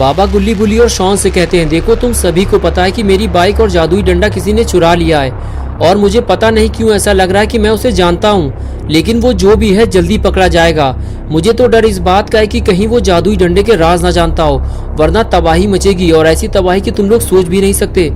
बाबा गुल्ली बुल्ली और शॉन से कहते हैं, देखो तुम सभी को पता है कि मेरी बाइक और जादुई डंडा किसी ने चुरा लिया है और मुझे पता नहीं क्यों ऐसा लग रहा है कि मैं उसे जानता हूँ, लेकिन वो जो भी है जल्दी पकड़ा जाएगा। मुझे तो डर इस बात का है कि कहीं वो जादुई डंडे के राज ना जानता हो, वरना तबाही मचेगी और ऐसी तबाही कि तुम लोग सोच भी नहीं सकते।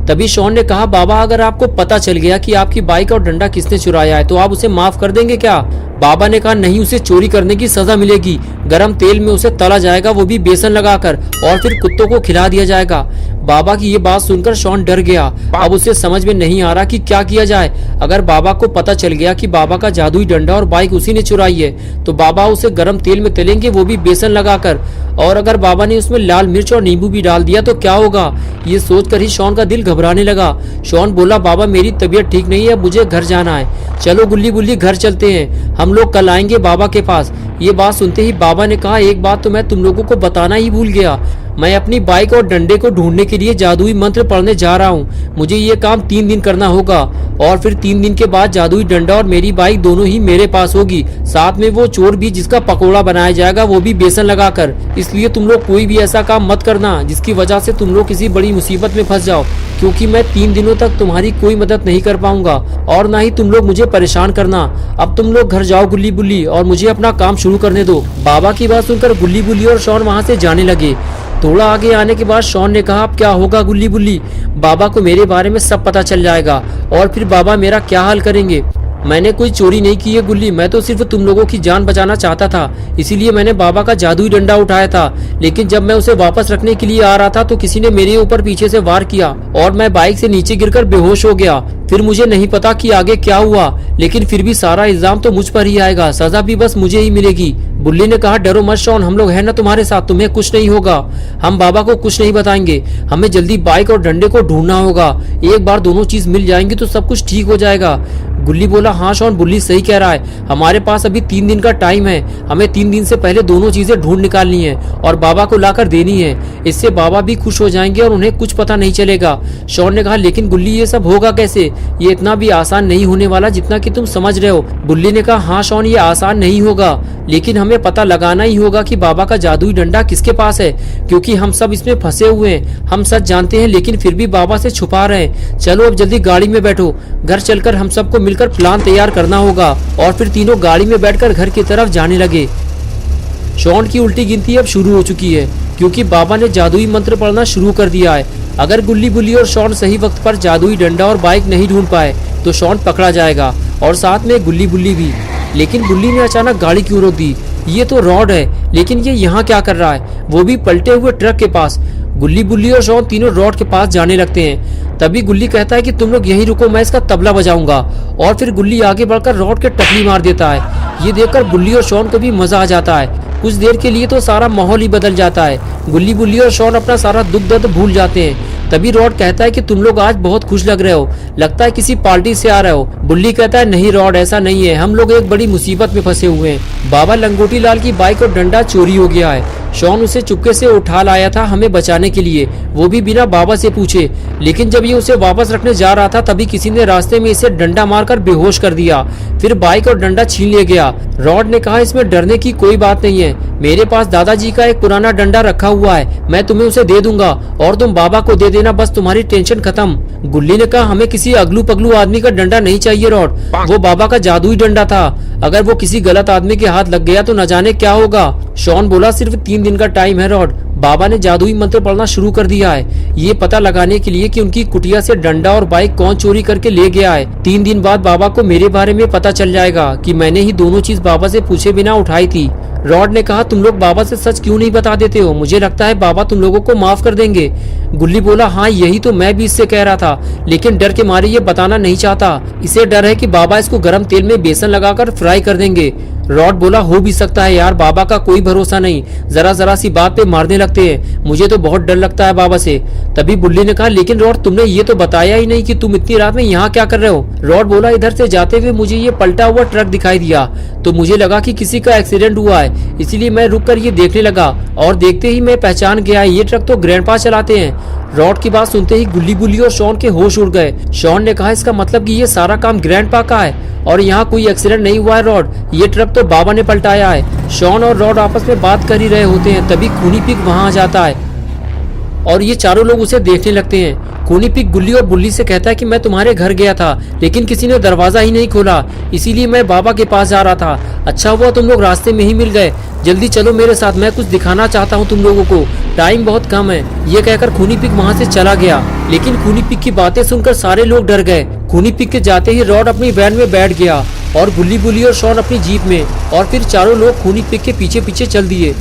तभी शॉन ने कहा, बाबा अगर आपको पता चल गया कि आपकी बाइक और डंडा किसने चुराया है तो आप उसे माफ कर देंगे क्या? बाबा ने कहा, नहीं, उसे चोरी करने की सजा मिलेगी। गरम तेल में उसे तला जाएगा, वो भी बेसन लगाकर, और फिर कुत्तों को खिला दिया जाएगा। बाबा की ये बात सुनकर शॉन डर गया। अब उसे समझ में नहीं आ रहा कि क्या किया जाए। अगर बाबा को पता चल गया कि बाबा का जादुई डंडा और बाइक उसी ने चुराई है तो बाबा उसे गरम तेल में तलेंगे, वो भी बेसन लगाकर, और अगर बाबा ने उसमें लाल मिर्च और नींबू भी डाल दिया तो क्या होगा? ये सोचकर ही शॉन का दिल घबराने लगा। शॉन बोला, बाबा मेरी तबीयत ठीक नहीं है, मुझे घर जाना है। चलो गुल्ली बुल्ली घर चलते हैं, हम लोग कल आएंगे बाबा के पास। ये बात सुनते ही बाबा ने कहा, एक बात तो मैं तुम लोगों को बताना ही भूल गया। मैं अपनी बाइक और डंडे को ढूंढने के लिए जादुई मंत्र पढ़ने जा रहा हूँ। मुझे ये काम 3 दिन करना होगा और फिर 3 दिन के बाद जादुई डंडा और मेरी बाइक दोनों ही मेरे पास होगी, साथ में वो चोर भी जिसका पकोड़ा बनाया जाएगा, वो भी बेसन लगाकर। इसलिए तुम लोग कोई भी ऐसा काम मत करना जिसकी वजह से तुम लोग किसी बड़ी मुसीबत में फंस जाओ, क्योंकि मैं 3 दिनों तक तुम्हारी कोई मदद नहीं कर पाऊंगा और ना ही तुम लोग मुझे परेशान करना। अब तुम लोग घर जाओ गुल्ली बुल्ली और मुझे अपना काम शुरू करने दो। बाबा की बात सुनकर गुल्ली बुल्ली और शॉन वहाँ से जाने लगे। थोड़ा आगे आने के बाद शॉन ने कहा, अब क्या होगा गुल्ली बुल्ली? बाबा को मेरे बारे में सब पता चल जाएगा और फिर बाबा मेरा क्या हाल करेंगे? मैंने कोई चोरी नहीं की है गुल्ली, मैं तो सिर्फ तुम लोगों की जान बचाना चाहता था, इसीलिए मैंने बाबा का जादुई डंडा उठाया था। लेकिन जब मैं उसे वापस रखने के लिए आ रहा था तो किसी ने मेरे ऊपर पीछे से वार किया और मैं बाइक से नीचे गिरकर बेहोश हो गया। फिर मुझे नहीं पता कि आगे क्या हुआ, लेकिन फिर भी सारा इल्जाम तो मुझ पर ही आएगा, सजा भी बस मुझे ही मिलेगी। बुल्ली ने कहा, डरो मत शॉन, हम लोग हैं ना तुम्हारे साथ, तुम्हें कुछ नहीं होगा। हम बाबा को कुछ नहीं बताएंगे। हमें जल्दी बाइक और डंडे को ढूंढना होगा। एक बार दोनों चीज मिल जाएंगी तो सब कुछ ठीक हो जाएगा। गुल्ली बोला, हाँ शॉन, बुल्ली सही कह रहा है, हमारे पास अभी 3 दिन का टाइम है। हमें 3 दिन से पहले दोनों चीजें ढूंढ निकालनी है और बाबा को लाकर देनी है। इससे बाबा भी खुश हो जाएंगे और उन्हें कुछ पता नहीं चलेगा। शॉन ने कहा, लेकिन गुल्ली ये सब होगा कैसे? ये इतना भी आसान नहीं होने वाला जितना कि तुम समझ रहे हो। बुल्ली ने कहा, हाँ शॉन, ये आसान नहीं होगा, लेकिन हमें पता लगाना ही होगा कि बाबा का जादुई डंडा किसके पास है, क्योंकि हम सब इसमें फंसे हुए हैं। हम सच जानते हैं लेकिन फिर भी बाबा से छुपा रहे हैं। चलो अब जल्दी गाड़ी में बैठो, घर चलकर हम सबको मिलकर प्लान तैयार करना होगा। और फिर तीनों गाड़ी में बैठकर घर की तरफ जाने लगे। शॉन की उल्टी गिनती अब शुरू हो चुकी है क्योंकि बाबा ने जादुई मंत्र पढ़ना शुरू कर दिया है। अगर गुल्ली बुल्ली और शॉन सही वक्त पर जादुई डंडा और बाइक नहीं ढूंढ पाए तो शॉन पकड़ा जाएगा और साथ में गुल्ली बुल्ली भी। लेकिन बुल्ली ने अचानक गाड़ी क्यों रोक दी? ये तो रॉड है, लेकिन ये यहाँ क्या कर रहा है, वो भी पलटे हुए ट्रक के पास। गुल्ली बुल्ली और शॉन तीनों रॉड के पास जाने लगते हैं। तभी गुल्ली कहता है कि तुम लोग यहीं रुको, मैं इसका तबला बजाऊंगा। और फिर गुल्ली आगे बढ़कर रॉड के टकली मार देता है। ये देखकर बुल्ली और शॉन को भी मजा आ जाता है। कुछ देर के लिए तो सारा माहौल ही बदल जाता है। गुल्ली बुल्ली और शॉन अपना सारा दुख दर्द भूल जाते हैं। तभी रॉड कहता है कि तुम लोग आज बहुत खुश लग रहे हो, लगता है किसी पार्टी से आ रहे हो। बुल्ली कहता है, नहीं रॉड, ऐसा नहीं है, हम लोग एक बड़ी मुसीबत में फंसे हुए हैं। बाबा लंगोटी लाल की बाइक और डंडा चोरी हो गया है। शॉन उसे चुपके से उठा लाया था हमें बचाने के लिए, वो भी बिना बाबा से पूछे। लेकिन जब ये उसे वापस रखने जा रहा था तभी किसी ने रास्ते में इसे डंडा मारकर बेहोश कर दिया। फिर बाइक और डंडा छीन लिया गया। रॉड ने कहा, इसमें डरने की कोई बात नहीं है, मेरे पास दादाजी का एक पुराना डंडा रखा हुआ है, मैं तुम्हें उसे दे दूंगा और तुम बाबा को दे देना, बस तुम्हारी टेंशन खत्म। गुल्ली ने कहा, हमें किसी अगलू पगलू आदमी का डंडा नहीं चाहिए रॉड, वो बाबा का जादुई डंडा था, अगर वो किसी गलत आदमी के हाथ लग गया तो न जाने क्या होगा। शॉन बोला, सिर्फ 3 दिन का टाइम है रॉड, बाबा ने जादुई मंत्र पढ़ना शुरू कर दिया है, ये पता लगाने के लिए कि उनकी कुटिया से डंडा और बाइक कौन चोरी करके ले गया है। 3 दिन बाद बाबा को मेरे बारे में पता चल जाएगा कि मैंने ही दोनों चीज बाबा से पूछे बिना उठाई थी। रॉड ने कहा, तुम लोग बाबा से सच क्यों नहीं बता देते हो? मुझे लगता है बाबा तुम लोगों को माफ कर देंगे। गुल्ली बोला, हाँ यही तो मैं भी इससे कह रहा था, लेकिन डर के मारे ये बताना नहीं चाहता। इसे डर है कि बाबा इसको गर्म तेल में बेसन लगाकर फ्राई कर देंगे। रॉड बोला, हो भी सकता है यार, बाबा का कोई भरोसा नहीं, जरा जरा सी बात पे मारने लगते हैं, मुझे तो बहुत डर लगता है बाबा से। तभी बुल्ली ने कहा, लेकिन रॉड तुमने ये तो बताया ही नहीं कि तुम इतनी रात में यहाँ क्या कर रहे हो। रॉड बोला, इधर से जाते हुए मुझे ये पलटा हुआ ट्रक दिखाई दिया तो मुझे लगा कि किसी का एक्सीडेंट हुआ है, इसलिए मैं रुक कर ये देखने लगा और देखते ही मैं पहचान गया, ये ट्रक तो ग्रैंडपा चलाते हैं। रॉड की बात सुनते ही गुल्ली बुल्ली और शॉन के होश उड़ गए। शॉन ने कहा, इसका मतलब कि ये सारा काम ग्रैंडपा का है और यहाँ कोई एक्सीडेंट नहीं हुआ है रॉड, ये ट्रक तो बाबा ने पलटाया है। शॉन और रॉड आपस में बात कर ही रहे होते हैं तभी खूनी पिग वहाँ आ जाता है और ये चारों लोग उसे देखने लगते हैं। खूनी पिग गुल्ली और बुल्ली से कहता है कि मैं तुम्हारे घर गया था, लेकिन किसी ने दरवाजा ही नहीं खोला, इसीलिए मैं बाबा के पास जा रहा था। अच्छा हुआ तुम लोग रास्ते में ही मिल गए, जल्दी चलो मेरे साथ, मैं कुछ दिखाना चाहता हूँ तुम लोगों को, टाइम बहुत कम है। ये कहकर खूनी पिग वहाँ से चला गया, लेकिन खूनी पिग की बातें सुनकर सारे लोग डर गए। खूनी पिग के जाते ही रॉड अपनी वैन में बैठ गया और गुल्ली बुल्ली और शॉन अपनी जीप में, और फिर चारों लोग खूनी पिग के पीछे पीछे चल दिए।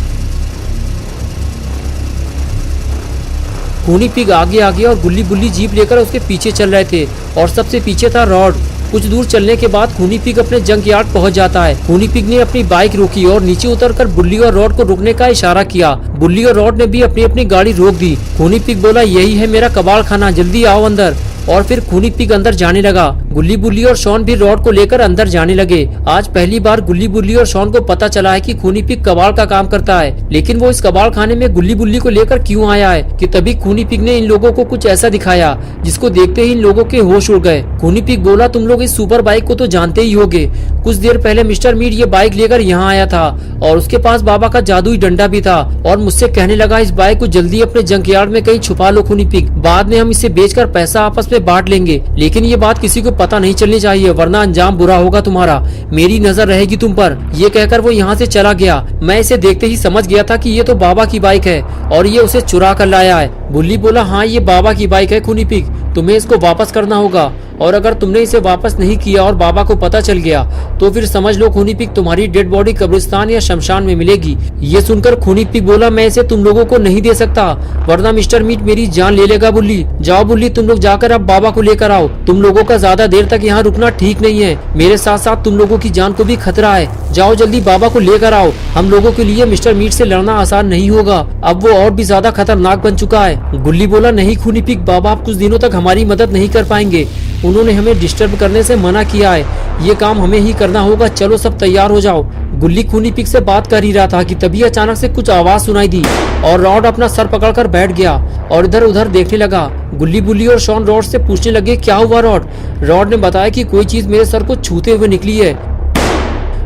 खूनी पिग आगे आगे और गुल्ली बुल्ली जीप लेकर उसके पीछे चल रहे थे, और सबसे पीछे था रॉड। कुछ दूर चलने के बाद खूनी पिग अपने जंक यार्ड पहुंच जाता है। खूनी पिग ने अपनी बाइक रोकी और नीचे उतरकर बुल्ली और रॉड को रुकने का इशारा किया। बुल्ली और रॉड ने भी अपनी अपनी गाड़ी रोक दी। खूनी पिग बोला, यही है मेरा कबाड़ खाना, जल्दी आओ अंदर। और फिर खूनी पिग अंदर जाने लगा। गुल्ली बुल्ली और शॉन भी रॉड को लेकर अंदर जाने लगे। आज पहली बार गुल्ली बुल्ली और शॉन को पता चला है कि खूनी पिग कबाड़ का काम करता है, लेकिन वो इस कबाड़ खाने में गुल्ली बुल्ली को लेकर क्यों आया है कि तभी खूनी पिग ने इन लोगों को कुछ ऐसा दिखाया जिसको देखते ही इन लोगों के होश उड़ गए। खूनी पिग बोला, तुम लोग इस सुपर बाइक को तो जानते ही होगे, कुछ देर पहले मिस्टर मीट ये बाइक लेकर यहाँ आया था और उसके पास बाबा का जादुई डंडा भी था, और मुझसे कहने लगा इस बाइक को जल्दी अपने जंक यार्ड में कहीं छुपा लो खूनी पिग, बाद में हम इसे बेचकर पैसा आपस में बांट लेंगे, लेकिन ये बात किसी को पता नहीं चलनी चाहिए वरना अंजाम बुरा होगा तुम्हारा, मेरी नजर रहेगी तुम पर। ये कहकर वो यहाँ से चला गया। मैं इसे देखते ही समझ गया था कि ये तो बाबा की बाइक है और ये उसे चुरा कर लाया है। बुल्ली बोला, हाँ ये बाबा की बाइक है खूनी पिग, तुम्हें इसको वापस करना होगा, और अगर तुमने इसे वापस नहीं किया और बाबा को पता चल गया तो फिर समझ लो खूनी पिग तुम्हारी डेड बॉडी कब्रिस्तान या शमशान में मिलेगी। ये सुनकर खूनी पिग बोला, मैं इसे तुम लोगों को नहीं दे सकता वरना मिस्टर मीट मेरी जान ले लेगा। बुल्ली, जाओ बुल्ली, तुम लोग जाकर अब बाबा को लेकर आओ, तुम लोगों का ज्यादा देर तक यहाँ रुकना ठीक नहीं है, मेरे साथ साथ तुम लोगों की जान को भी खतरा है, जाओ जल्दी बाबा को लेकर आओ, हम लोगों के लिए मिस्टर मीट से लड़ना आसान नहीं होगा, अब वो और भी ज्यादा खतरनाक बन चुका है। गुल्ली बोला, नहीं खूनी पिग, बाबा आप कुछ दिनों तक हमारी मदद नहीं कर पाएंगे, उन्होंने हमें डिस्टर्ब करने से मना किया है, ये काम हमें ही करना होगा, चलो सब तैयार हो जाओ। गुल्ली खूनी पिग से बात कर ही रहा था कि तभी अचानक से कुछ आवाज सुनाई दी और रॉड अपना सर पकड़कर बैठ गया और इधर उधर देखने लगा। गुल्ली बुल्ली और शॉन रॉड से पूछने लगे, क्या हुआ रॉड? रॉड ने बताया कि कोई चीज मेरे सर को छूते हुए निकली है।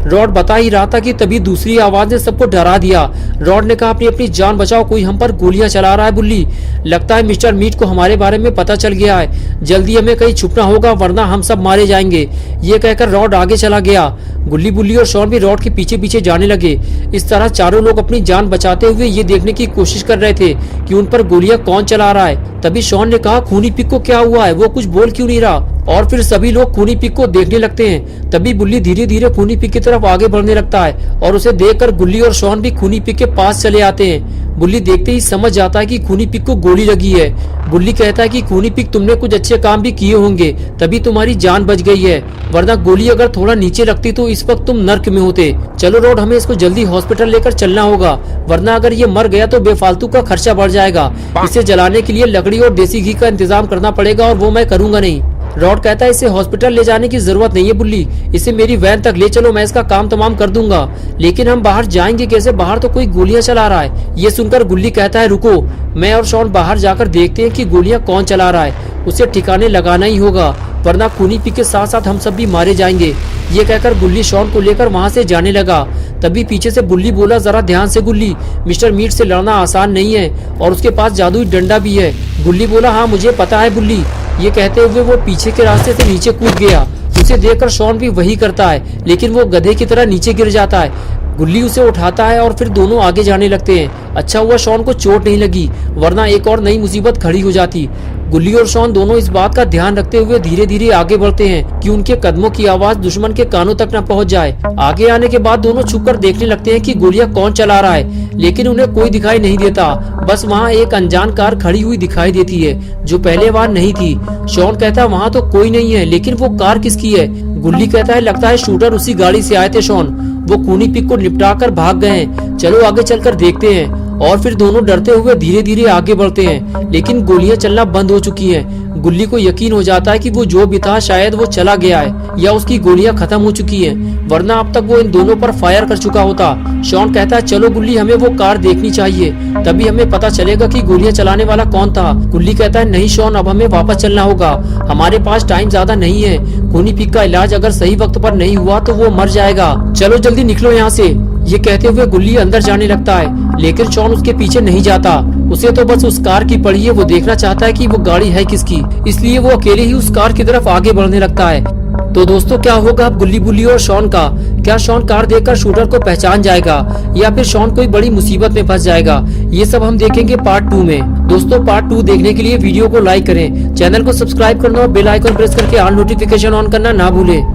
रॉड बता ही रहा था कि तभी दूसरी आवाज ने सबको डरा दिया। रॉड ने कहा, अपनी अपनी जान बचाओ, कोई हम पर गोलियां चला रहा है बुल्ली, लगता है मिस्टर मीट को हमारे बारे में पता चल गया है, जल्दी हमें कहीं छुपना होगा वरना हम सब मारे जाएंगे। ये कहकर रॉड आगे चला गया। गुल्ली बुल्ली और शॉन भी रॉड के पीछे पीछे जाने लगे। इस तरह चारों लोग अपनी जान बचाते हुए ये देखने की कोशिश कर रहे थे कि उन पर गोलियां कौन चला रहा है। तभी शॉन ने कहा, खूनी पिग को क्या हुआ है, वो कुछ बोल क्यों नहीं रहा? और फिर सभी लोग खूनी पिग को देखने लगते हैं। तभी बुल्ली धीरे धीरे खूनी पिग की तरफ आगे बढ़ने लगता है और उसे देखकर गुल्ली और शॉन भी खूनी पिग के पास चले आते हैं। बुल्ली देखते ही समझ जाता है कि खूनी पिग को गोली लगी है। बुल्ली कहता है कि खूनी पिग, तुमने कुछ अच्छे काम भी किए होंगे तभी तुम्हारी जान बच गई है, वरना गोली अगर थोड़ा नीचे रखती तो इस वक्त तुम नर्क में होते। चलो रॉड, हमें इसको जल्दी हॉस्पिटल लेकर चलना होगा वरना अगर ये मर गया तो बेफालतू का खर्चा बढ़ जाएगा। इसे जलाने के लिए लकड़ी और देसी घी का इंतजाम करना पड़ेगा और वो मैं करूंगा नहीं। रॉड कहता है, इसे हॉस्पिटल ले जाने की जरूरत नहीं है बुल्ली, इसे मेरी वैन तक ले चलो, मैं इसका काम तमाम कर दूंगा, लेकिन हम बाहर जाएंगे कैसे? बाहर तो कोई गोलियां चला रहा है। ये सुनकर गुल्ली कहता है, रुको, मैं और शॉन बाहर जाकर देखते हैं कि गोलियां कौन चला रहा है, उसे ठिकाने लगाना ही होगा वरना खूनी पिग के साथ साथ हम सब भी मारे जाएंगे। ये कहकर गुल्ली शॉन को लेकर वहाँ से जाने लगा। तभी पीछे से बुल्ली बोला, जरा ध्यान से गुल्ली, मिस्टर मीट से लड़ना आसान नहीं है और उसके पास जादुई डंडा भी है। गुल्ली बोला, हाँ मुझे पता है बुल्ली। ये कहते हुए वो पीछे के रास्ते से नीचे कूद गया। उसे देखकर शॉन भी वही करता है, लेकिन वो गधे की तरह नीचे गिर जाता है। गुल्ली उसे उठाता है और फिर दोनों आगे जाने लगते हैं। अच्छा हुआ शॉन को चोट नहीं लगी वरना एक और नई मुसीबत खड़ी हो जाती। गुल्ली और शॉन दोनों इस बात का ध्यान रखते हुए धीरे धीरे आगे बढ़ते हैं कि उनके कदमों की आवाज दुश्मन के कानों तक न पहुंच जाए। आगे आने के बाद दोनों छुपकर देखने लगते हैं कि गोलियां कौन चला रहा है, लेकिन उन्हें कोई दिखाई नहीं देता। बस वहाँ एक अनजान कार खड़ी हुई दिखाई देती है जो पहले वहाँ नहीं थी। शॉन कहता है, वहाँ तो कोई नहीं है, लेकिन वो कार किसकी है? गुल्ली कहता है, लगता है शूटर उसी गाड़ी से आए थे शॉन, वो खूनी पिग को निपटा कर भाग गए हैं, चलो आगे चलकर देखते हैं। और फिर दोनों डरते हुए धीरे धीरे आगे बढ़ते हैं, लेकिन गोलियां चलना बंद हो चुकी हैं। गुल्ली को यकीन हो जाता है कि वो जो भी था शायद वो चला गया है या उसकी गोलियां खत्म हो चुकी हैं, वरना अब तक वो इन दोनों पर फायर कर चुका होता। शॉन कहता है, चलो गुल्ली, हमें वो कार देखनी चाहिए, तभी हमें पता चलेगा कि गोलियां चलाने वाला कौन था। गुल्ली कहता है, नहीं शॉन, अब हमें वापस चलना होगा, हमारे पास टाइम ज्यादा नहीं है, खूनी पिग का इलाज अगर सही वक्त पर नहीं हुआ तो वो मर जाएगा, चलो जल्दी निकलो यहाँ से। ये कहते हुए गुल्ली अंदर जाने लगता है, लेकिन शॉन उसके पीछे नहीं जाता। उसे तो बस उस कार की पड़ी है, वो देखना चाहता है कि वो गाड़ी है किसकी, इसलिए वो अकेले ही उस कार की तरफ आगे बढ़ने लगता है। तो दोस्तों, क्या होगा अब गुल्ली बुल्ली और शॉन का? क्या शॉन कार देखकर शूटर को पहचान जाएगा या फिर शॉन कोई बड़ी मुसीबत में फंस जाएगा? ये सब हम देखेंगे पार्ट 2 में। दोस्तों, पार्ट 2 देखने के लिए वीडियो को लाइक करें, चैनल को सब्सक्राइब करना और बेल आइकन प्रेस करके ऑल नोटिफिकेशन ऑन करना ना भूलें।